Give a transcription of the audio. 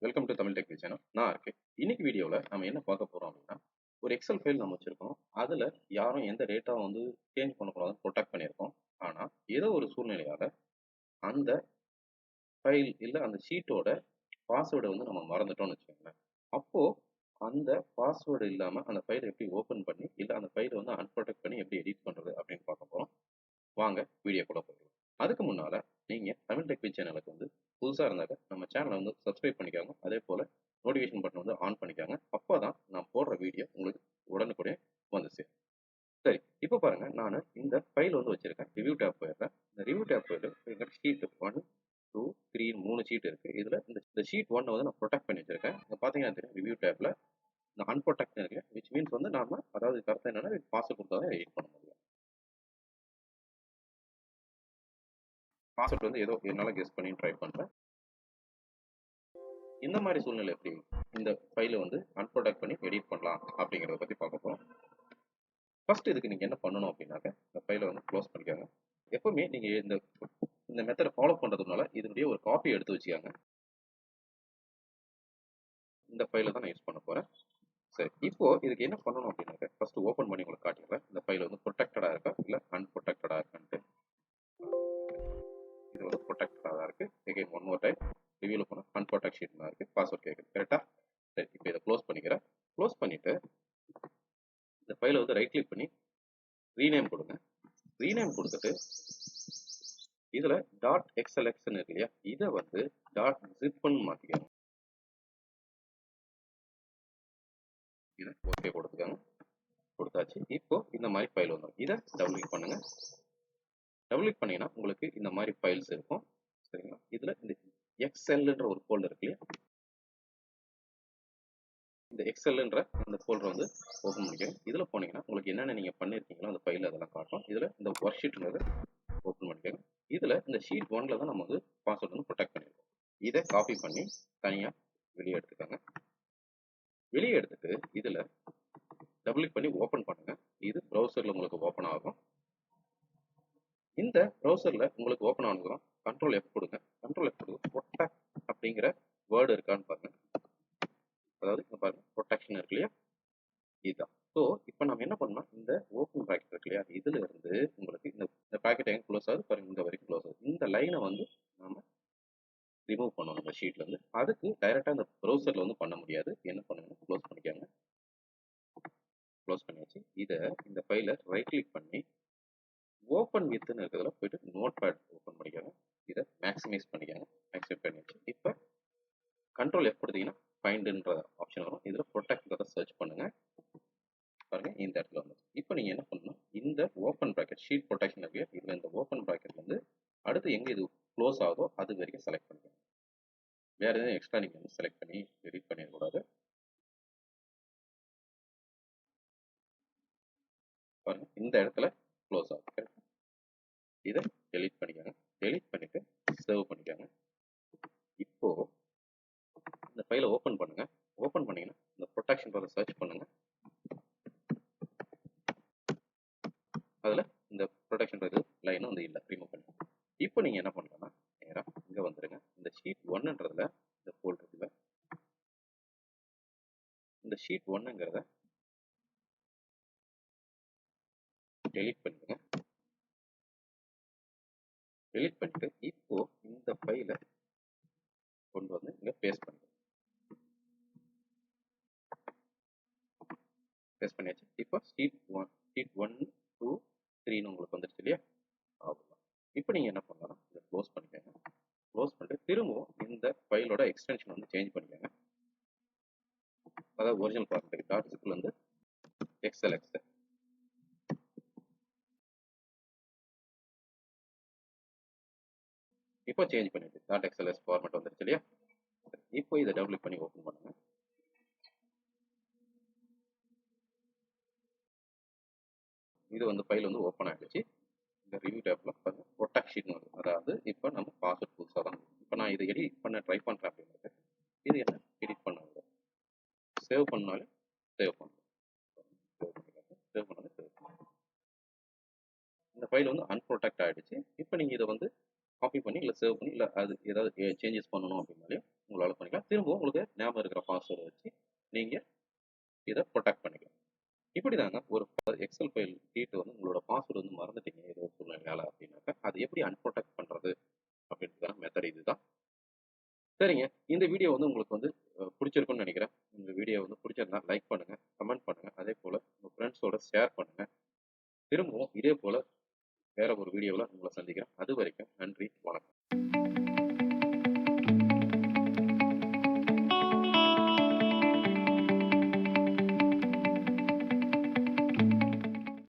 Welcome to Tamil tech channel. நான் இருக்கேன். இன்னைக்கு வீடியோவில் நம்ம என்ன பார்க்க போகிறோம் அப்படின்னா, ஒரு எக்ஸல் ஃபைல் நம்ம வச்சுருக்கோம். அதில் யாரும் எந்த டேட்டாவை வந்து சேஞ்ச் பண்ணக்கூடாதுன்னு ப்ரொடெக்ட் பண்ணியிருக்கோம். ஆனால் ஏதோ ஒரு சூழ்நிலையால் அந்த ஃபைல் இல்லை அந்த ஷீட்டோட பாஸ்வேர்டை வந்து நம்ம மறந்துட்டோம்னு வச்சுக்கோங்களேன். அப்போது அந்த பாஸ்வேர்டு இல்லாமல் அந்த ஃபைலை எப்படி ஓப்பன் பண்ணி இல்லை அந்த ஃபைலை வந்து அன்ப்ரொடெக்ட் பண்ணி எப்படி எடிட் பண்ணுறது அப்படின்னு பார்க்க போகிறோம். வாங்க வீடியோக்குள்ள போயிடலாம். அதுக்கு முன்னால் நீங்கள் தமிழ் டெக் சேனலுக்கு வந்து புதுசாக இருந்தாக்க நம்ம சேனலை வந்து சப்ஸ்கிரைப் பண்ணிக்காங்க. அதே போல் நோட்டிஃபிகேஷன் பட்டன் வந்து ஆன் பண்ணிக்காங்க. அப்போ தான் நான் போடுற வீடியோ உங்களுக்கு உடனுக்குடைய வந்து சேரும். சரி, இப்போ பாருங்கள், நான் இந்த ஃபைல் வந்து வச்சுருக்கேன். ரிவ்யூ டேப் போயிடுறேன். இந்த ரிவ்யூ டேப் போயிட்டு எங்கள் ஷீட் 1, 2, 3 3 ஷீட் இருக்குது. இதில் இந்த ஷீட் 1 வந்து நான் ப்ரொடெக்ட் பண்ணி வச்சுருக்கேன். இங்கே பார்த்தீங்கன்னா தெரியும், ரிவ்யூ டேப்பில் இந்த அன்ப்ரொடெக்ட் இருக்கு, விச் மீன்ஸ் வந்து நாம அதாவது கரெக்டாக என்னென்னா பாஸ்வேர்ட் கொடுத்தா தான் எடிட் பண்ண முடியும். பாஸ்வேர்ட் வந்து ஏதோ என்னால் கெஸ் பண்ணி ட்ரை பண்ணுறேன். இந்த மாதிரி சூழ்நிலை எப்படி இந்த ஃபைலை வந்து அன்ப்ரொடெக்ட் பண்ணி எடிட் பண்ணலாம் அப்படிங்கிறத பற்றி பார்க்க போகிறோம். ஃபர்ஸ்ட் இதுக்கு நீங்கள் என்ன பண்ணணும் அப்படின்னாக்க, இந்த ஃபைலை வந்து க்ளோஸ் பண்ணிக்காங்க. எப்பவுமே நீங்கள் இந்த மெத்தடை ஃபாலோ பண்ணுறதுனால இதனுடைய ஒரு காப்பி எடுத்து வச்சுக்காங்க. இந்த ஃபைலை தான் நான் யூஸ் பண்ண போகிறேன். சரி, இப்போ இதுக்கு என்ன பண்ணணும் அப்படின்னாக்க, ஃபர்ஸ்ட் ஓப்பன் பண்ணி உங்களுக்கு காட்டிடுறேன். இந்த ஃபைல் வந்து ப்ரொடெக்டடாக இருக்கா இல்லை அன்ப்ரொடெக்டடாக இருக்கான்ட்டு. இது வந்து ப்ரொடெக்டடாக தான் இருக்குது. எகைன் ஒன் மோர் டைம் ரிவ்யூவில் போனால் அன்ப்ரொடெக்ட் ஷீட் தான் இருக்குது. பாஸ்வேர்ட் கேட்குது, கரெக்டாக? சரி, இப்போ இதை க்ளோஸ் பண்ணிக்கிறேன். க்ளோஸ் பண்ணிவிட்டு இந்த ஃபைலை வந்து ரைட் கிளிக் பண்ணி ரீநேம் கொடுங்க. ரீநேம் கொடுத்துட்டு இதில் டாட் எக்ஸ்எல்எக்ஸ்ன்னு இருக்கு இல்லையா, இதை வந்து டாட் ஜிப்னு மாற்றிக்கோங்க. இதை ஓகே கொடுத்துக்கோங்க. கொடுத்தாச்சு. இப்போ இந்த மாதிரி ஃபைல் வந்துடும். இதை டபுள் கிளிக் பண்ணுங்க. டபுள் கிளிக் பண்ணீங்கன்னா உங்களுக்கு இந்த மாதிரி ஃபைல்ஸ் இருக்கும். சரிங்களா? இதில் இந்த எக்ஸ்எல்ன்ற ஒரு ஃபோல்டர் இருக்கு இல்லையா, இந்த எக்ஸ்எல்ன்ற இந்த ஃபோல்டர் வந்து ஓப்பன் பண்ணிக்கோங்க. இதில் போனீங்கன்னா உங்களுக்கு என்னென்ன நீங்கள் பண்ணியிருக்கீங்களோ அந்த ஃபைல் அதெல்லாம் காட்டும். இதில் இந்த ஒர்க் ஷீட்ன்றதை ஓப்பன் பண்ணிக்கோங்க. இதில் இந்த ஷீட் 1ல தான் நம்ம வந்து பாஸ்வேர்ட் வந்து ப்ரொடெக்ட் பண்ணியிருக்கோம். இதை காப்பி பண்ணி தனியாக வெளியே எடுத்துக்கோங்க. வெளியே எடுத்துட்டு இதில் டபுள் கிளிக் பண்ணி ஓப்பன் பண்ணுங்க. இது ப்ரௌசரில் உங்களுக்கு ஓப்பன் ஆகும். இந்த ப்ரௌசரில் உங்களுக்கு ஓப்பன் ஆனதும் கண்ட்ரோல் F கொடுங்க. கண்ட்ரோல் F கொடுங்க. ப்ரொடெக்ட் அப்படிங்கிற வேர்டு இருக்கான்னு பாருங்க. அதாவது இங்கே பாருங்க, ப்ரொடெக்ஷன் இருக்கு இல்லையா, இதுதான். ஸோ இப்போ நம்ம என்ன பண்ணோம், இந்த ஓப்பன் ப்ராக்கெட் இருக்கு இல்லையா, இதுல இருந்து உங்களுக்கு இந்த ப்ராக்கெட் எங்கே க்ளோஸ் ஆகுது பாருங்க, இந்த வரைக்கும் க்ளோஸ் ஆகுது. இந்த லைனை வந்து நம்ம ரிமூவ் பண்ணணும் இந்த ஷீட்ல இருந்து. அதுக்கு டைரெக்டாக இந்த ப்ரௌசர்ல வந்து பண்ண முடியாது. என்ன பண்ணுங்க, க்ளோஸ் பண்ணிக்காங்க. க்ளோஸ் பண்ணியாச்சு. இதை இந்த ஃபைலை ரைட் கிளிக் பண்ணி ஓப்பன் வித்ன்னு இருக்கிறதுல போயிட்டு நோட் பேட் ஓப்பன் பண்ணிக்காங்க. இதை மேக்ஸிமைஸ் பண்ணிக்காங்க. மேக்ஸிமைஸ் பண்ணியாச்சு. இப்போ கண்ட்ரோல் F கொடுத்தீங்கன்னா ஃபைண்டுன்ற ஆப்ஷன் வரும். இதில் ப்ரொடெக்ட்ன்றதை சர்ச் பண்ணுங்க. பாருங்க, இந்த இடத்துல வந்து இப்போ நீங்கள் என்ன பண்ணணும், இந்த ஓப்பன் ப்ராக்கெட் ஷீட் ப்ரொடெக்ஷன் இருக்கு, இதில் இந்த ஓப்பன் ப்ராக்கெட் வந்து அடுத்து எங்கே இது க்ளோஸ் ஆகுதோ அது வரைக்கும் செலக்ட் பண்ணிக்கணும். வேறு எதுவும் எக்ஸ்ட்ரா நீங்கள் வந்து செலக்ட் பண்ணி எடிட் பண்ணிடக்கூடாது. பாருங்க, இந்த இடத்துல க்ளோஸ் ஆகுது. இதை டெலீட் பண்ணிக்கோங்க. டெலீட் பண்ணிட்டு சேவ் பண்ணிக்கோங்க. இப்போ இந்த ஃபைலை ஓப்பன் பண்ணுங்க. ஓப்பன் பண்ணீங்கன்னா இந்த ப்ரொடெக்ஷன் பார்த்து சர்ச் பண்ணுங்க. அதில் இந்த ப்ரொடெக்ஷன் லைனும் வந்து இல்லை, ரிமூவ் பண்ணுங்க. இப்போ நீங்கள் என்ன பண்ணலாம்னா நேராக இங்கே வந்துடுங்க. இந்த ஷீட் 1ன்றதுல இந்த ஃபோல்டரில் இந்த ஷீட் 1ங்கிறத டெலீட் பண்ணிடுங்க. டெலீட் பண்ணிட்டு இப்போ இந்த ஃபைலை கொண்டு வந்து இங்கே பேஸ்ட் பண்ணிடுங்க. பேஸ்ட் பண்ணியாச்சு. இப்போ ஷீட் 1, 2, 3ன்னு உங்களுக்கு வந்துருச்சு இல்லையா, அவ்வளோதான். இப்போ நீங்கள் என்ன பண்ணலாம், இதை க்ளோஸ் பண்ணிக்கோங்க. க்ளோஸ் பண்ணிட்டு திரும்பவும் இந்த ஃபைலோட எக்ஸ்டென்ஷன் வந்து சேஞ்ச் பண்ணிக்கோங்க. அதாவது ஒரிஜினல் ஃபார்மேட் டாட் ஜிப்ல இருந்து எக்ஸ்எல்எக்ஸ் இப்போ சேஞ்ச் பண்ணிட்டு டாட் எக்ஸ்எல்எஸ் ஃபார்மேட் வந்துருச்சு இல்லையா. இப்போ இதை டபுள் பண்ணி ஓப்பன் பண்ணுங்க. இது வந்து ஃபைல் வந்து ஓப்பன் ஆகிடுச்சு. இந்த ரிவ்யூ டேப்ல பாருங்க, ப்ரொடெக்ஷன் வருது. அதாவது இப்போ நம்ம பாஸ்வேர்ட் புதுசாக தான். இப்போ நான் இதை எடிட் பண்ண ட்ரை பண்ணுறேன் அப்படின்றது, இது என்ன எடிட் பண்ணாங்க, சேவ் பண்ணாலும் சேவ் பண்ணணும். சேவ் பண்ணாலும் சேவ் பண்ணணும். இந்த ஃபைல் வந்து அன்ப்ரொடெக்ட் ஆகிடுச்சு. இப்போ நீங்கள் இதை வந்து காப்பி பண்ணி இல்லை சேவ் பண்ணி இல்லை அது ஏதாவது சேஞ்சஸ் பண்ணணும் அப்படின்னாலே உங்களால பண்ணிக்கலாம். திரும்பவும் உங்களுக்கு ஞாபகம் இருக்கிற பாஸ்வேர்ட வச்சு நீங்க இத புரொடெக்ட் பண்ணிக்கலாம். இப்படிதாங்க ஒரு எக்ஸல் ஃபைல் ஷீட் வந்து உங்களோட பாஸ்வேர்ட் வந்து மறந்துட்டீங்க ஏதோ ஒரு சூழ்நிலையால அப்படின்னாக்கா, அது எப்படி அன்ப்ரொடெக்ட் பண்றது அப்படின்றதுக்கான மெத்தட் இதுதான். சரிங்க. இந்த வீடியோ வந்து உங்களுக்கு வந்து புடிச்சிருக்கும்னு நெனைக்கிறேன். இந்த வீடியோ வந்து புடிச்சிருந்தா லைக் பண்ணுங்க, கமெண்ட் பண்ணுங்க. அதேபோல உங்க ஃப்ரெண்ட்ஸோட ஷேர் பண்ணுங்க. திரும்பவும் இதே போல வேற ஒரு வீடியோல உங்கள சந்திக்கிறேன். அதுவரைக்கும் நன்றி, வணக்கம்.